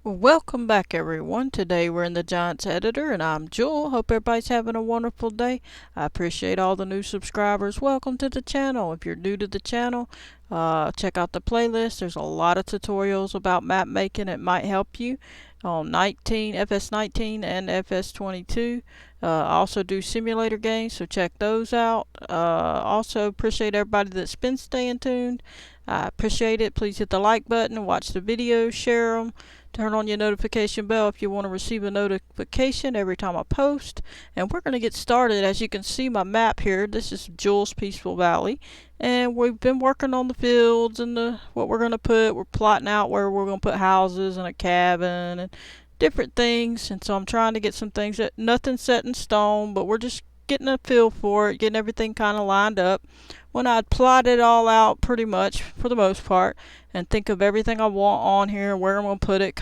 Welcome back, everyone. Today we're in the Giants editor, and I'm Jewel. Hope everybody's having a wonderful day. I appreciate all the new subscribers. Welcome to the channel. If you're new to the channel, check out the playlist. There's a lot of tutorials about map making. It might help you on FS19 and FS22. I also do simulator games, so check those out. Also appreciate everybody that's been staying tuned. I appreciate it. Please hit the like button, watch the videos, share them. Turn on your notification bell if you want to receive a notification every time I post. And we're going to get started. As you can see my map here, this is Jules Peaceful Valley. And we've been working on the fields and what we're going to put. We're plotting out where we're going to put houses and a cabin and different things. And so I'm trying to get some things that nothing's set in stone, but we're just getting a feel for it, getting everything kind of lined up. When I plot it all out pretty much for the most part and think of everything I want on here, where I'm going to put it,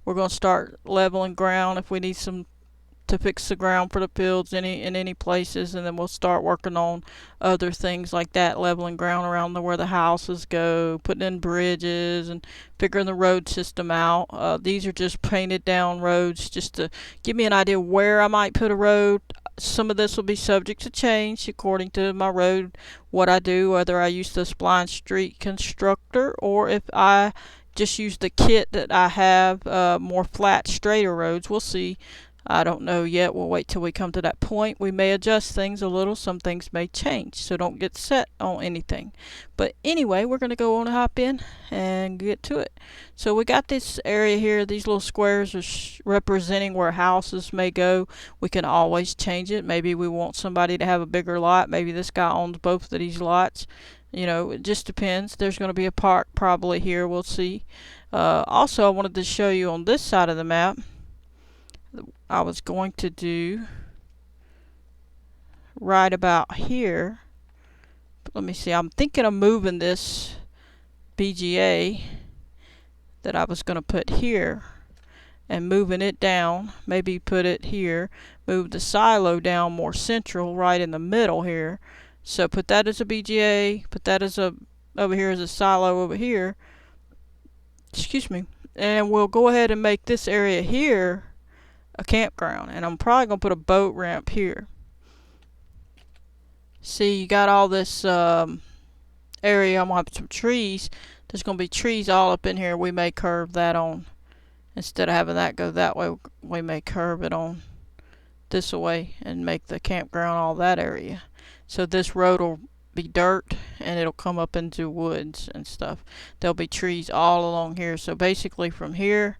we're going to start leveling ground if we need some to fix the ground for the fields in any places, and then we'll start working on other things like that, leveling ground around where the houses go, putting in bridges and figuring the road system out. These are just painted down roads just to give me an idea where I might put a road. Some of this will be subject to change according to my road, what I do, whether I use the Spline Street Constructor or if I just use the kit that I have, more flat, straighter roads. We'll see. I don't know yet. We'll wait till we come to that point. We may adjust things a little. Some things may change, so don't get set on anything. But anyway, we're going to go on and hop in and get to it. So we got this area here. These little squares are representing where houses may go. We can always change it. Maybe we want somebody to have a bigger lot. Maybe this guy owns both of these lots. You know, it just depends. There's going to be a park probably here. We'll see. Also, I wanted to show you on this side of the map. I was going to do right about here. Let me see. I'm thinking of moving this BGA that I was going to put here and moving it down. Maybe put it here. Move the silo down more central right in the middle here. So put that as a BGA. Put that as over here as a silo over here. Excuse me. And we'll go ahead and make this area here a campground, and I'm probably gonna put a boat ramp here. See, you got all this area. I'm gonna have some trees. There's gonna be trees all up in here. We may curve that on. Instead of having that go that way, we may curve it on this way and make the campground all that area. So this road will be dirt and it'll come up into woods and stuff. There'll be trees all along here. So basically from here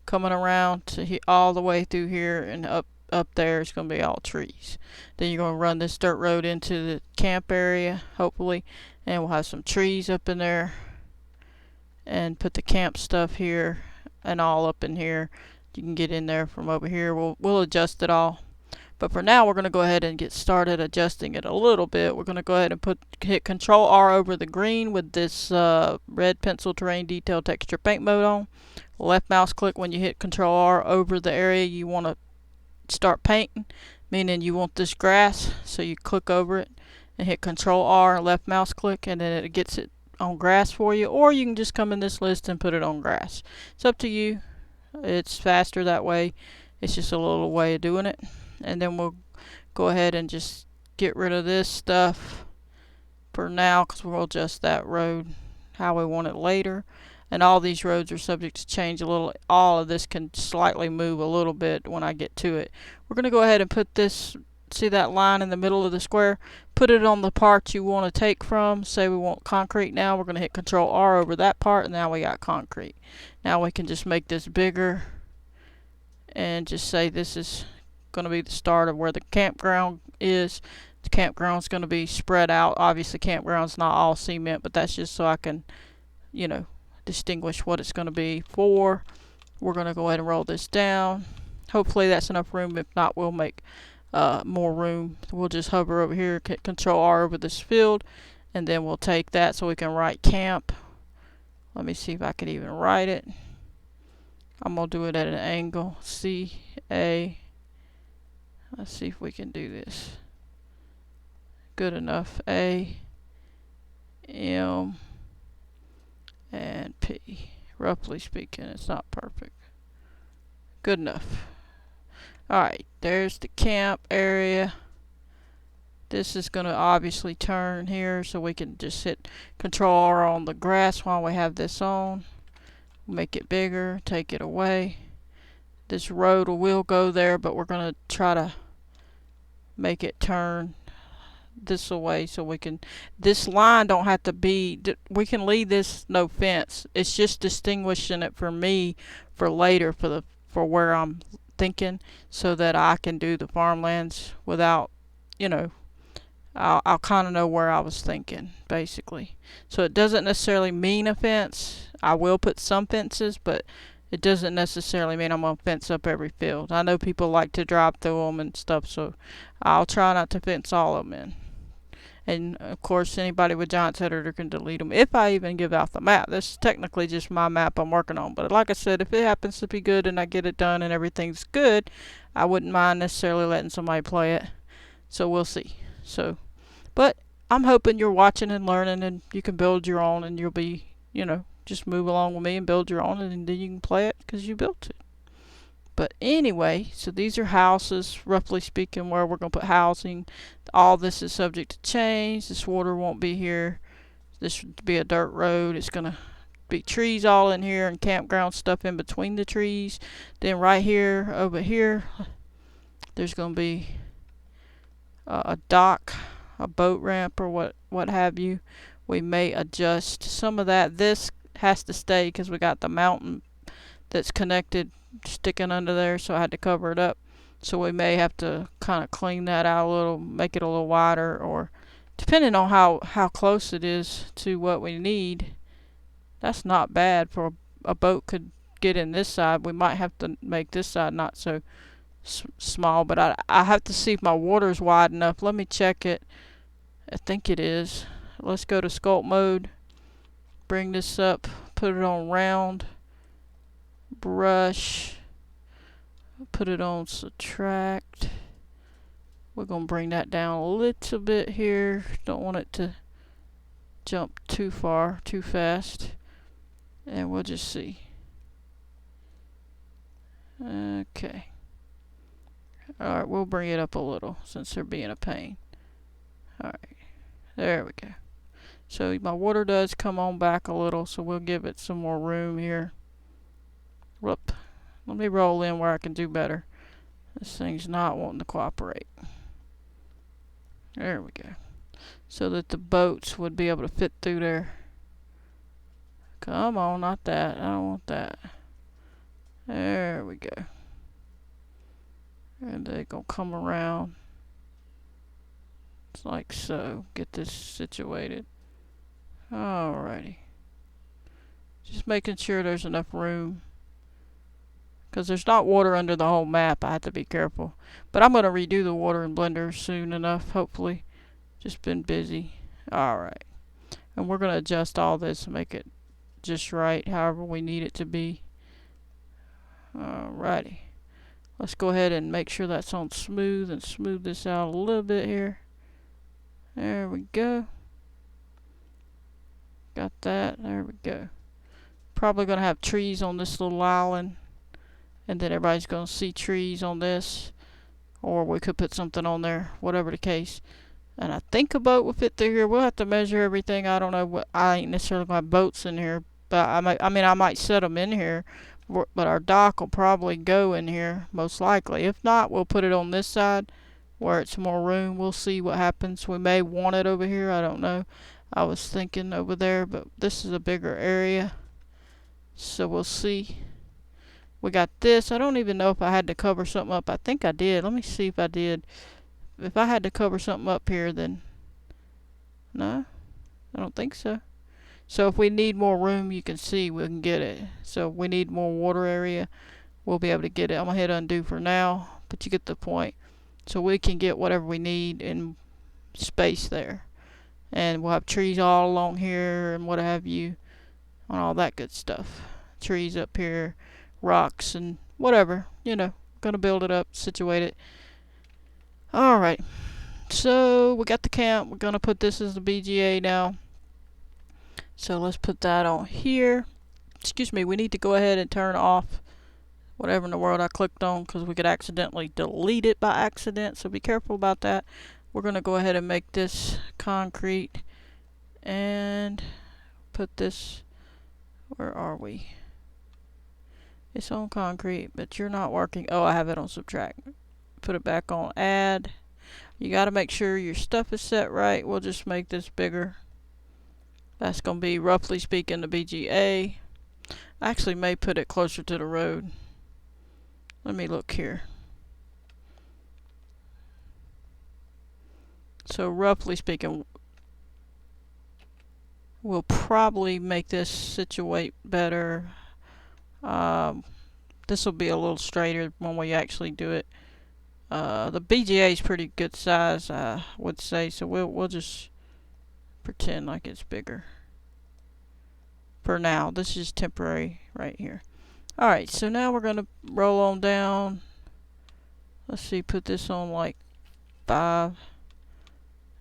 coming around to all the way through here and up there is going to be all trees. Then you're going to run this dirt road into the camp area, hopefully, and we'll have some trees up in there and put the camp stuff here and all up in here. You can get in there from over here. We'll adjust it all. But for now, we're going to go ahead and get started adjusting it a little bit. We're going to go ahead and hit Control R over the green with this red pencil terrain detail texture paint mode on. Left mouse click when you hit Control R over the area you want to start painting, meaning you want this grass, so you click over it and hit Control R and left mouse click, and then it gets it on grass for you, or you can just come in this list and put it on grass. It's up to you. It's faster that way. It's just a little way of doing it. And then we'll go ahead and just get rid of this stuff for now, because we'll adjust that road how we want it later. And all these roads are subject to change a little. All of this can slightly move a little bit when I get to it. We're going to go ahead and put this, see that line in the middle of the square? Put it on the part you want to take from. Say we want concrete now. We're going to hit Control R over that part, and now we got concrete. Now we can just make this bigger and just say this is going to be the start of where the campground is. The campground's going to be spread out. Obviously, campground's not all cement, but that's just so I can, you know, distinguish what it's going to be for. We're going to go ahead and roll this down. Hopefully that's enough room. If not, we'll make more room. We'll just hover over here, Control R over this field, and then we'll take that so we can write camp. Let me see if I can even write it. I'm going to do it at an angle. C-A. Let's see if we can do this. Good enough. A, M, and P. Roughly speaking, it's not perfect. Good enough. Alright, there's the camp area. This is going to obviously turn here, so we can just hit Control R on the grass while we have this on. Make it bigger, take it away. This road will go there, but we're going to try to make it turn this away so we can, this line don't have to be, we can leave this no fence. It's just distinguishing it for me for later, for where I'm thinking, so that I can do the farmlands without, you know, I'll kind of know where I was thinking, basically. So it doesn't necessarily mean a fence. I will put some fences, but it doesn't necessarily mean I'm going to fence up every field. I know people like to drive through them and stuff, so I'll try not to fence all of them in. And of course, anybody with Giants Editor can delete them if I even give out the map. This is technically just my map I'm working on. But like I said, if it happens to be good and I get it done and everything's good, I wouldn't mind necessarily letting somebody play it. So we'll see. But I'm hoping you're watching and learning, and you can build your own, and you'll be, you know, just move along with me and build your own, and then you can play it because you built it. But anyway, so these are houses, roughly speaking, where we're going to put housing. All this is subject to change. This water won't be here. This would be a dirt road. It's going to be trees all in here and campground stuff in between the trees. Then right here, over here, there's going to be a dock, a boat ramp, or what have you. We may adjust some of that. This has to stay because we got the mountain that's connected sticking under there, so I had to cover it up. So we may have to kind of clean that out a little, make it a little wider, or depending on how close it is to what we need. That's not bad for a boat could get in this side. We might have to make this side not so small, but I have to see if my water's wide enough. Let me check it. I think it is. Let's go to sculpt mode, bring this up, put it on round, brush, put it on subtract. We're going to bring that down a little bit here. Don't want it to jump too far, too fast. And we'll just see. Okay. Alright, we'll bring it up a little since they're being a pain. Alright, there we go. So my water does come on back a little, so we'll give it some more room here. Whoop. Let me roll in where I can do better. This thing's not wanting to cooperate. There we go. So that the boats would be able to fit through there. Come on, not that. I don't want that. There we go. And they're going to come around. It's like so. Get this situated. Alrighty. Just making sure there's enough room. Because there's not water under the whole map. I have to be careful. But I'm going to redo the water in Blender soon enough, hopefully. Just been busy. Alright. And we're going to adjust all this and make it just right, however we need it to be. Alrighty. Let's go ahead and make sure that's on smooth and smooth this out a little bit here. There we go. Got that. There we go. Probably going to have trees on this little island. And then everybody's going to see trees on this. Or we could put something on there. Whatever the case. And I think a boat will fit through here. We'll have to measure everything. I don't know. I ain't necessarily going to have boats in here. But I might set them in here. But our dock will probably go in here. Most likely. If not, we'll put it on this side. Where it's more room. We'll see what happens. We may want it over here. I don't know. I was thinking over there. But this is a bigger area. So we'll see. We got this. I don't even know if I had to cover something up. I think I did. Let me see if I did. If I had to cover something up here, then no, I don't think so. So if we need more room, you can see we can get it. So if we need more water area, we'll be able to get it. I'm going to hit undo for now, but you get the point. So we can get whatever we need in space there. And we'll have trees all along here and what have you, and all that good stuff. Trees up here, rocks and whatever, you know. Gonna build it up, situate it. Alright, so we got the camp. We're gonna put this as the BGA now. So let's put that on here. Excuse me, we need to go ahead and turn off whatever in the world I clicked on, because we could accidentally delete it by accident, so be careful about that. We're going to go ahead and make this concrete and put this, where are we? It's on concrete, but you're not working. Oh, I have it on subtract. Put it back on add. You got to make sure your stuff is set right. We'll just make this bigger. That's going to be, roughly speaking, the BGA. I actually may put it closer to the road. Let me look here. So roughly speaking, we'll probably make this situate better. This will be a little straighter when we actually do it. The BGA is pretty good size, I would say, so we'll just pretend like it's bigger for now. This is temporary right here. Alright, so now we're going to roll on down. Let's see, put this on like 5.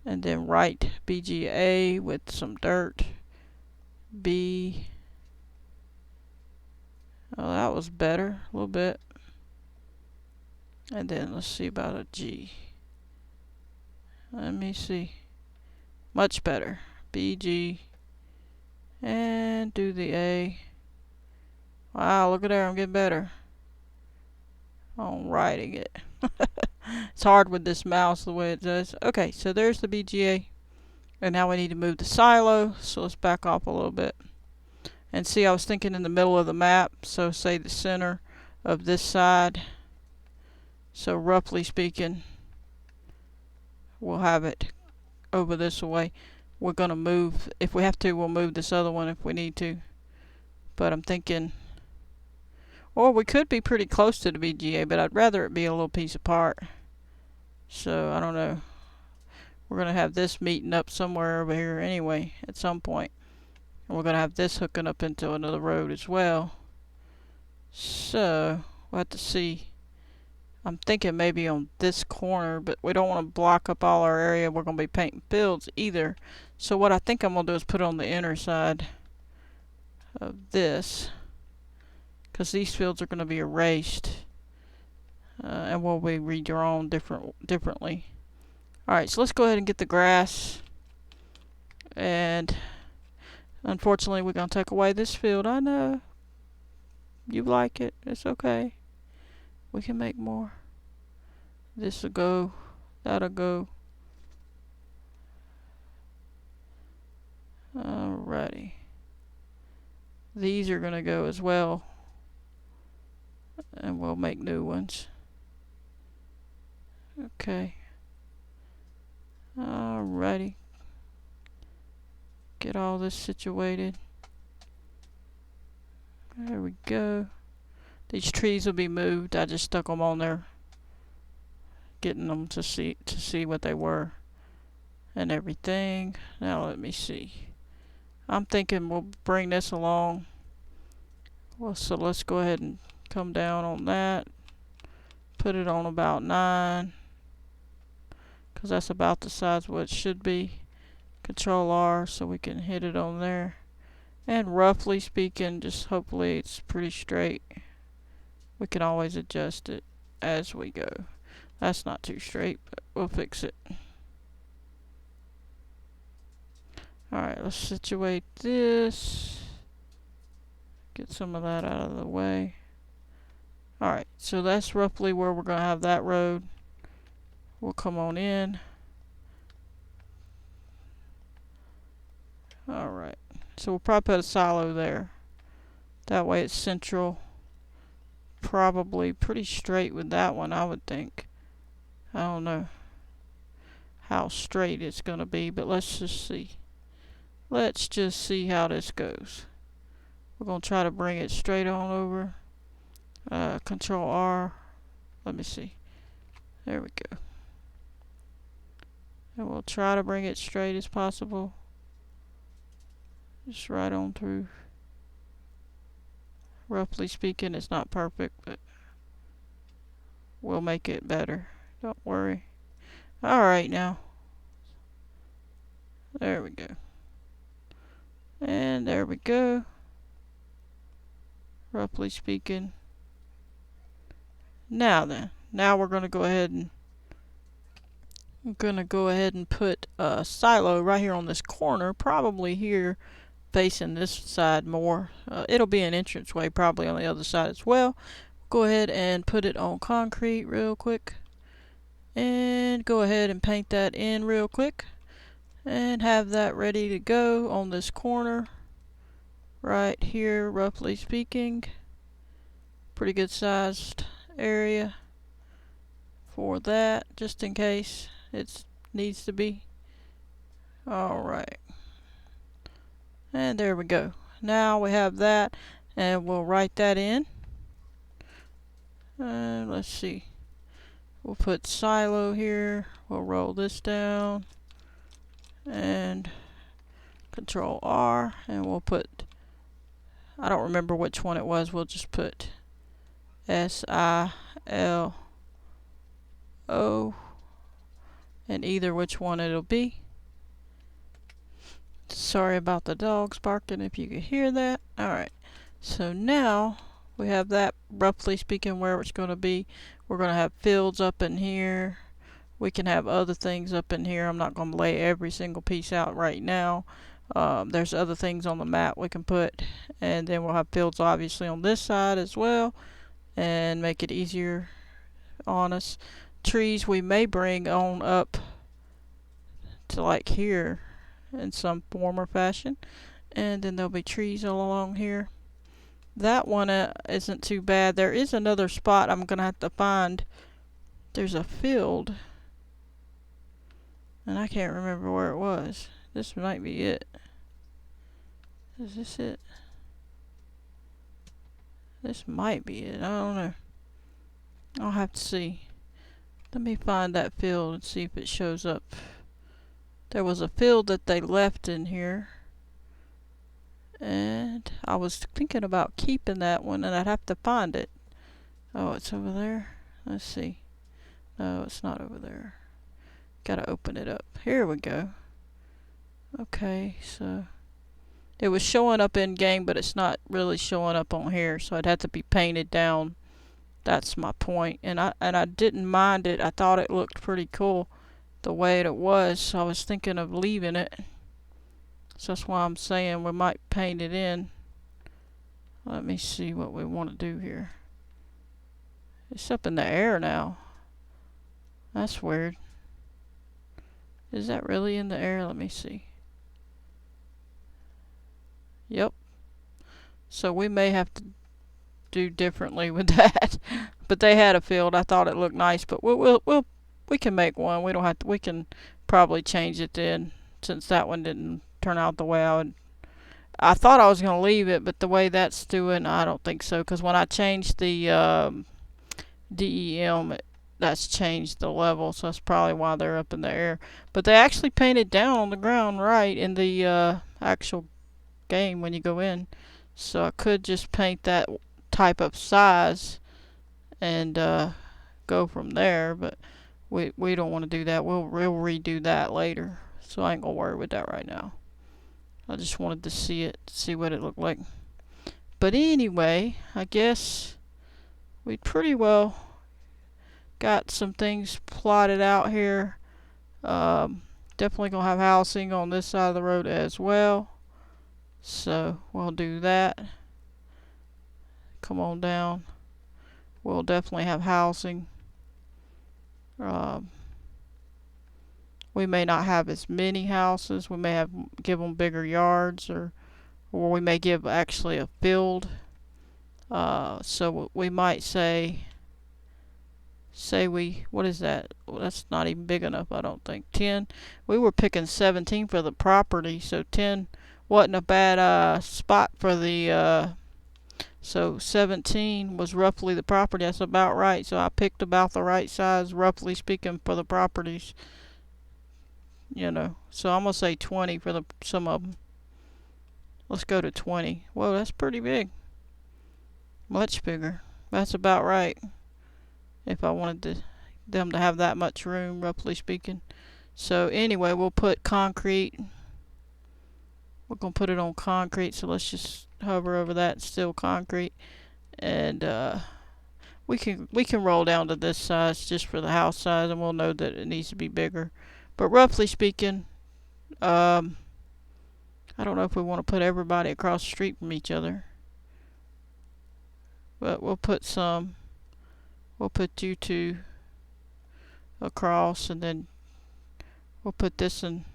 And then write BGA with some dirt. B. Oh, that was better. A little bit. And then let's see about a G. Let me see. Much better. BG. And do the A. Wow, look at there. I'm getting better on writing it. It's hard with this mouse the way it does. Okay, so there's the BGA. And now we need to move the silo. So let's back off a little bit. And see, I was thinking in the middle of the map. So say the center of this side. So roughly speaking, we'll have it over this way. We're going to move, if we have to, we'll move this other one if we need to. But I'm thinking, or we could be pretty close to the BGA, but I'd rather it be a little piece apart. So I don't know. We're going to have this meeting up somewhere over here anyway at some point. And we're going to have this hooking up into another road as well. So we'll have to see. I'm thinking maybe on this corner, but we don't want to block up all our area. We're going to be painting fields either. So what I think I'm going to do is put it on the inner side of this, because these fields are going to be erased and will be redrawn differently. Alright, so let's go ahead and get the grass. And unfortunately, we're going to take away this field. I know. You like it. It's okay. We can make more. This'll go. That'll go. Alrighty. These are going to go as well. And we'll make new ones. Okay. Alrighty. Get all this situated. There we go. These trees will be moved. I just stuck them on there, getting them to see what they were and everything. Now let me see. I'm thinking we'll bring this along. Well, so let's go ahead and come down on that. Put it on about 9, because that's about the size what it should be. Control R so we can hit it on there. And roughly speaking, just hopefully it's pretty straight. We can always adjust it as we go. That's not too straight, but we'll fix it. Alright, let's situate this. Get some of that out of the way. Alright, so that's roughly where we're going to have that road. We'll come on in. Alright, so we'll probably put a silo there. That way it's central. Probably pretty straight with that one, I would think. I don't know how straight it's going to be, but let's just see. Let's just see how this goes. We're going to try to bring it straight on over. Control R. Let me see. There we go. And we'll try to bring it straight as possible. Just right on through. Roughly speaking, it's not perfect, but we'll make it better. Don't worry. Alright now. There we go. And there we go. Roughly speaking. Now then, now we're going to go ahead and put a silo right here on this corner, probably here facing this side more. It'll be an entranceway probably on the other side as well. Go ahead and put it on concrete real quick. And go ahead and paint that in real quick. And have that ready to go on this corner. Right here, roughly speaking. Pretty good sized area for that, just in case it needs to be. Alright. And there we go. Now we have that, and we'll write that in. Let's see. We'll put silo here. We'll roll this down. And Control R. And we'll put, I don't remember which one it was. We'll just put SILO. And either which one it'll be. Sorry about the dogs barking if you could hear that. Alright. So now we have that, roughly speaking, where it's going to be. We're going to have fields up in here. We can have other things up in here. I'm not going to lay every single piece out right now. There's other things on the map we can put. And then we'll have fields obviously on this side as well. And make it easier on us. Trees we may bring on up to like here in some form or fashion. And then there'll be trees all along here. That one isn't too bad. There is another spot I'm gonna have to find. There's a field, and I can't remember where it was. This might be it. Is this it? This might be it. I don't know. I'll have to see. Let me find that field and see if it shows up. There was a field that they left in here. And I was thinking about keeping that one, and I'd have to find it. Oh, it's over there. Let's see. No, it's not over there. Gotta open it up. Here we go. Okay, so it was showing up in game, but it's not really showing up on here, so it'd have to be painted down. That's my point. And I didn't mind it. I thought it looked pretty cool the way it was, so I was thinking of leaving it. So that's why I'm saying we might paint it in. Let me see what we want to do here. It's up in the air now. That's weird. Is that really in the air? Let me see. Yep. So we may have to do differently with that. But they had a field. I thought it looked nice, but we can make one. We don't have to. We can probably change it then, since that one didn't turn out the way I thought I was going to leave it, but the way that's doing, I don't think so. Because when I changed the DEM, that's changed the level, so that's probably why they're up in the air. But they actually painted down on the ground right in the actual game when you go in. So I could just paint that type of size and go from there, but we don't want to do that. We'll redo that later, so I ain't gonna worry with that right now. I just wanted to see what it looked like. But anyway, I guess we pretty well got some things plotted out here. Definitely gonna have housing on this side of the road as well, so we'll do that. Come on down. We'll definitely have housing. We may not have as many houses. We may give them bigger yards, or we may give actually a field. So we might say what is that? Well, that's not even big enough, I don't think. 10. We were picking 17 for the property, so 10 wasn't a bad spot for the. So 17 was roughly the property. That's about right. So I picked about the right size, roughly speaking, for the properties. You know, so I'm gonna say 20 for some of them. Let's go to 20. Whoa, that's pretty big. Much bigger. That's about right. If I wanted them to have that much room, roughly speaking. So anyway, we'll put concrete. We're gonna put it on concrete. So let's just hover over that. Still concrete. And we can roll down to this size just for the house size, and we'll know that it needs to be bigger. But roughly speaking, I don't know if we want to put everybody across the street from each other, but we'll put you two across, and then we'll put this in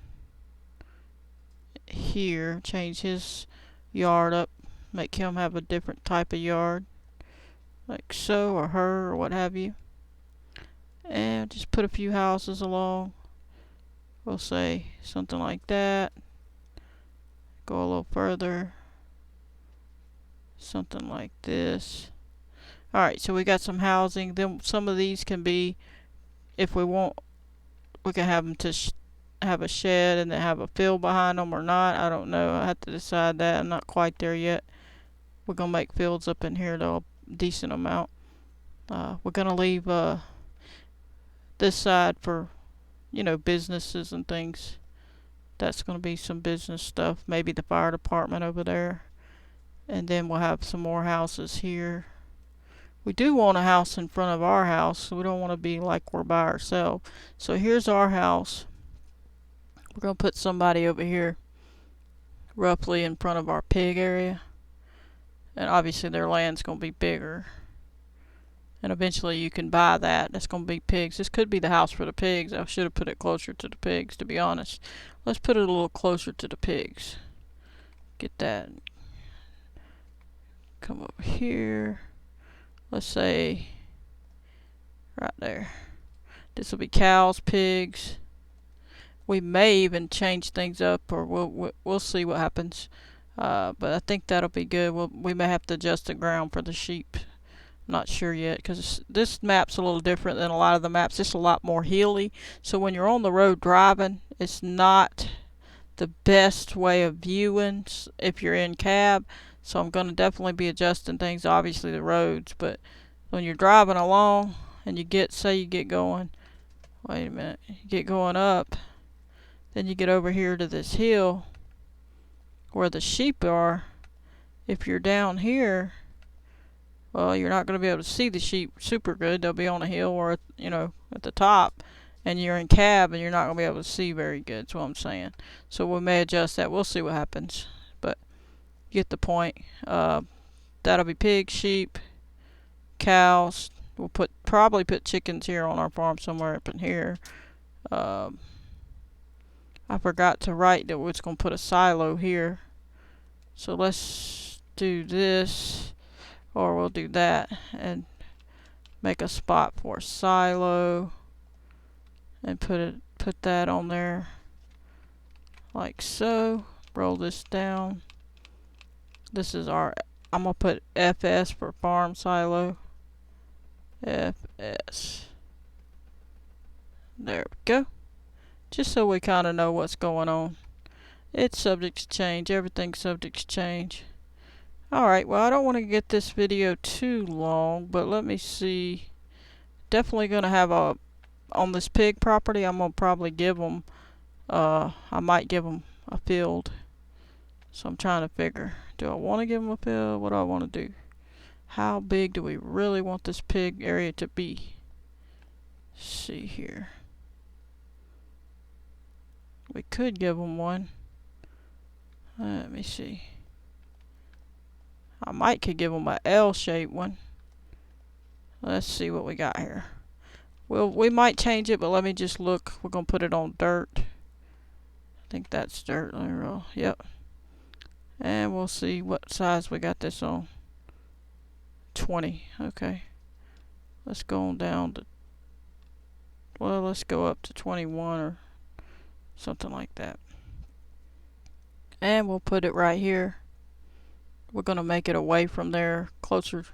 here, change his yard up, make him have a different type of yard, like so, or her, or what have you. And just put a few houses along. We'll say something like that. Go a little further. Something like this. Alright, so we got some housing. Then some of these can be, if we want, we can have them to have a shed and then have a field behind them or not. I don't know. I have to decide that. I'm not quite there yet. We're going to make fields up in here though, a decent amount. We're going to leave this side for, businesses and things. That's going to be some business stuff. Maybe the fire department over there. And then we'll have some more houses here. We do want a house in front of our house, so we don't want to be like we're by ourselves. So here's our house. We're going to put somebody over here roughly in front of our pig area. And obviously their land's going to be bigger. And eventually you can buy that. That's going to be pigs. This could be the house for the pigs. I should have put it closer to the pigs, to be honest. Let's put it a little closer to the pigs. Get that. Come over here. Let's say right there. This will be cows, pigs. We may even change things up, or we'll see what happens. But I think that'll be good. We may have to adjust the ground for the sheep. Not sure yet, because this map's a little different than a lot of the maps. It's a lot more hilly, so when you're on the road driving, it's not the best way of viewing if you're in cab. So I'm going to definitely be adjusting things, obviously the roads, but when you're driving along and you get going, wait a minute, you get going up, then you get over here to this hill where the sheep are. If you're down here, well, you're not going to be able to see the sheep super good. They'll be on a hill or, at the top. And you're in cab and you're not going to be able to see very good. That's what I'm saying. So we may adjust that. We'll see what happens. But you get the point. That'll be pigs, sheep, cows. We'll probably put chickens here on our farm somewhere up in here. I forgot to write that we're just going to put a silo here. So let's do this. Or we'll do that and make a spot for a silo and put that on there like so. Roll this down. This is I'm gonna put FS for farm silo. FS. There we go. Just so we kind of know what's going on. It's subject to change. Everything's subject to change. Alright, well, I don't want to get this video too long, but let me see. Definitely going to have on this pig property, I'm going to probably give them, I might give them a field. So I'm trying to figure, do I want to give them a field? What do I want to do? How big do we really want this pig area to be? Let's see here. We could give them one. Let me see. I could give them a L-shaped one. Let's see what we got here. Well, we might change it, but let me just look. We're going to put it on dirt. I think that's dirt. Let me roll. Yep. And we'll see what size we got this on. 20. Okay. Let's go on down to, well, let's go up to 21 or something like that. And we'll put it right here. We're going to make it away from there, closer,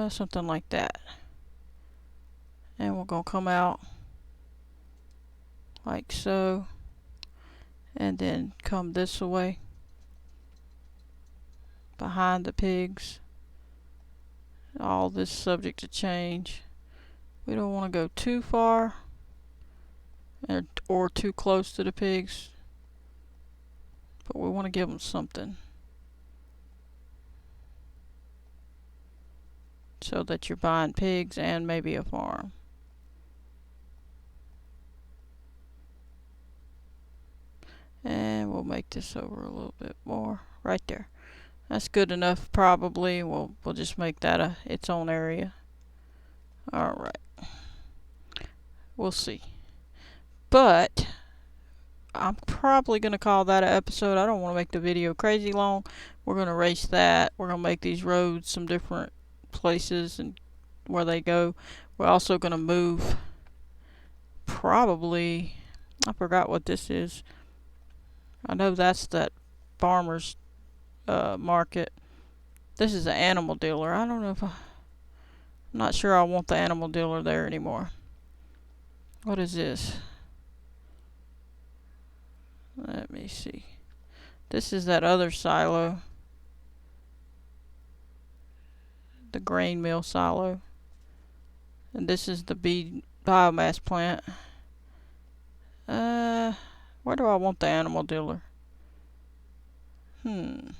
something like that. And we're going to come out like so, and then come this way behind the pigs. All this subject to change. We don't want to go too far or too close to the pigs, but we want to give them something. so that you're buying pigs and maybe a farm. And we'll make this over a little bit more right there. That's good enough probably. We'll just make that its own area. Alright. We'll see. But I'm probably going to call that an episode. I don't want to make the video crazy long. We're going to erase that. We're going to make these roads some different places and where they go. We're also going to move probably, I forgot what this is. I know that's that farmer's market. This is an animal dealer. I don't know if I'm not sure I want the animal dealer there anymore. What is this? Let me see. This is that other silo. The grain mill silo. And this is the biomass plant. Where do I want the animal dealer? I'm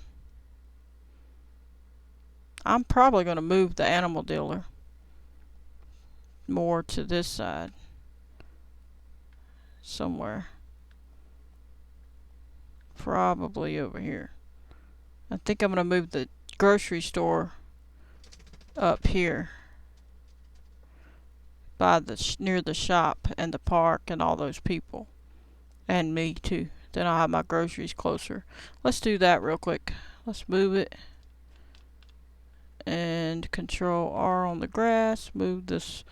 probably going to move the animal dealer more to this side. Somewhere. Probably over here. I think I'm going to move the grocery store up here. By near the shop and the park and all those people. And me too. Then I'll have my groceries closer. Let's do that real quick. Let's move it. And Control R on the grass. Move this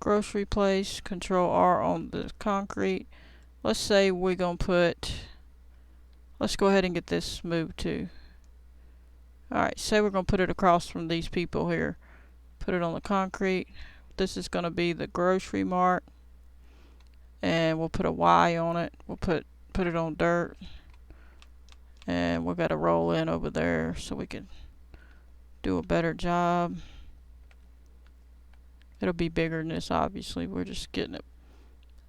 grocery place. Control R on the concrete. Let's say we're going to put... Let's go ahead and get this moved too. Alright, say we're going to put it across from these people here. Put it on the concrete. This is going to be the grocery mart. And we'll put a Y on it. We'll put it on dirt. And we've got to roll in over there so we can do a better job. It'll be bigger than this, obviously. We're just getting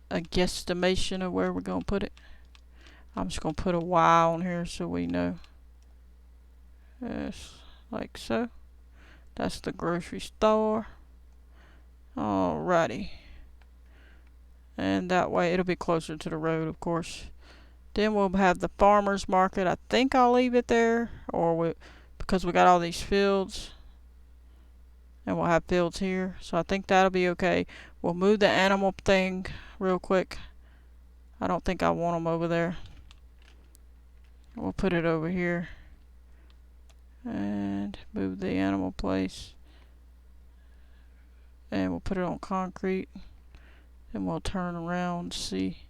a guesstimation of where we're going to put it. I'm just going to put a Y on here so we know. Yes, like so. That's the grocery store. Alrighty. And that way it'll be closer to the road, of course. Then we'll have the farmer's market. I think I'll leave it there, because we got all these fields. And we'll have fields here. So I think that'll be okay. We'll move the animal thing real quick. I don't think I want them over there. We'll put it over here. And move the animal place. And we'll put it on concrete. And we'll turn around and see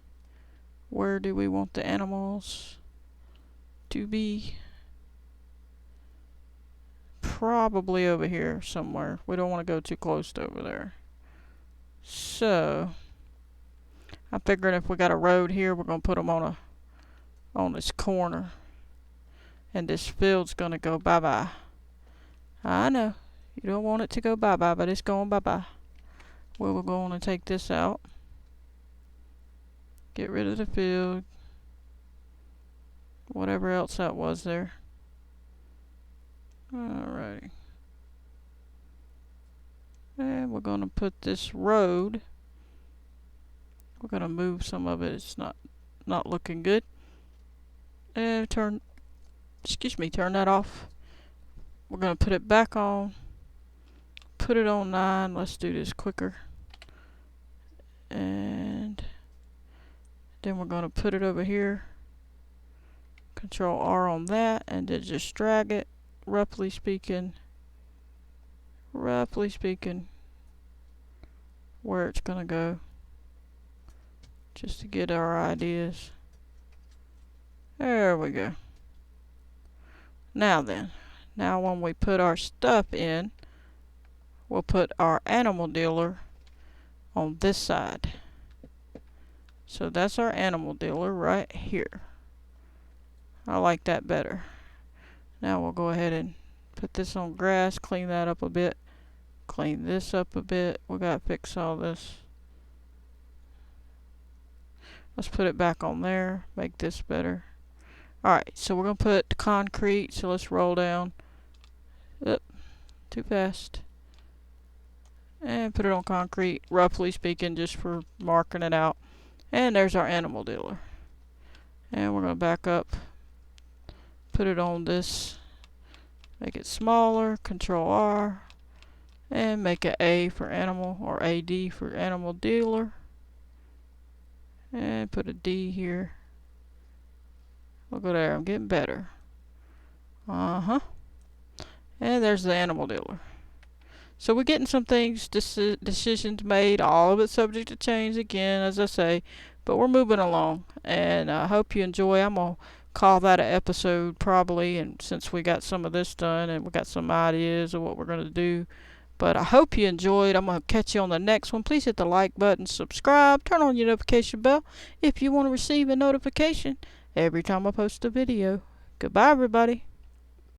where do we want the animals to be. Probably over here somewhere. We don't want to go too close to over there. So I figured if we got a road here, we're going to put them on this corner. And this field's going to go bye-bye. I know. You don't want it to go bye-bye, but it's going bye-bye. Well, we're going to take this out. Get rid of the field. Whatever else that was there. Alrighty. And we're going to put this road. We're going to move some of it. It's not looking good. And turn that off. We're going to put it back on. Put it on 9. Let's do this quicker. And then we're going to put it over here. Control R on that. And then just drag it. Roughly speaking, where it's going to go. Just to get our ideas. There we go. Now then. Now when we put our stuff in, we'll put our animal dealer on this side. So that's our animal dealer right here. I like that better. Now we'll go ahead and put this on grass, clean that up a bit, clean this up a bit. We gotta fix all this. Let's put it back on there, make this better. Alright, so we're gonna put concrete, so let's roll down. Oop, too fast. and put it on concrete, roughly speaking, just for marking it out. And there's our animal dealer. And we're going to back up, put it on this, make it smaller, Control R, and make it A for animal, or AD for animal dealer. And put a D here. Look at there, I'm getting better. And there's the animal dealer. So we're getting some things, decisions made, all of it subject to change again, as I say, but we're moving along, and I hope you enjoy. I'm going to call that an episode probably, and since we got some of this done and we got some ideas of what we're going to do. But I hope you enjoyed. I'm going to catch you on the next one. Please hit the like button, subscribe, turn on your notification bell if you want to receive a notification every time I post a video. Goodbye, everybody.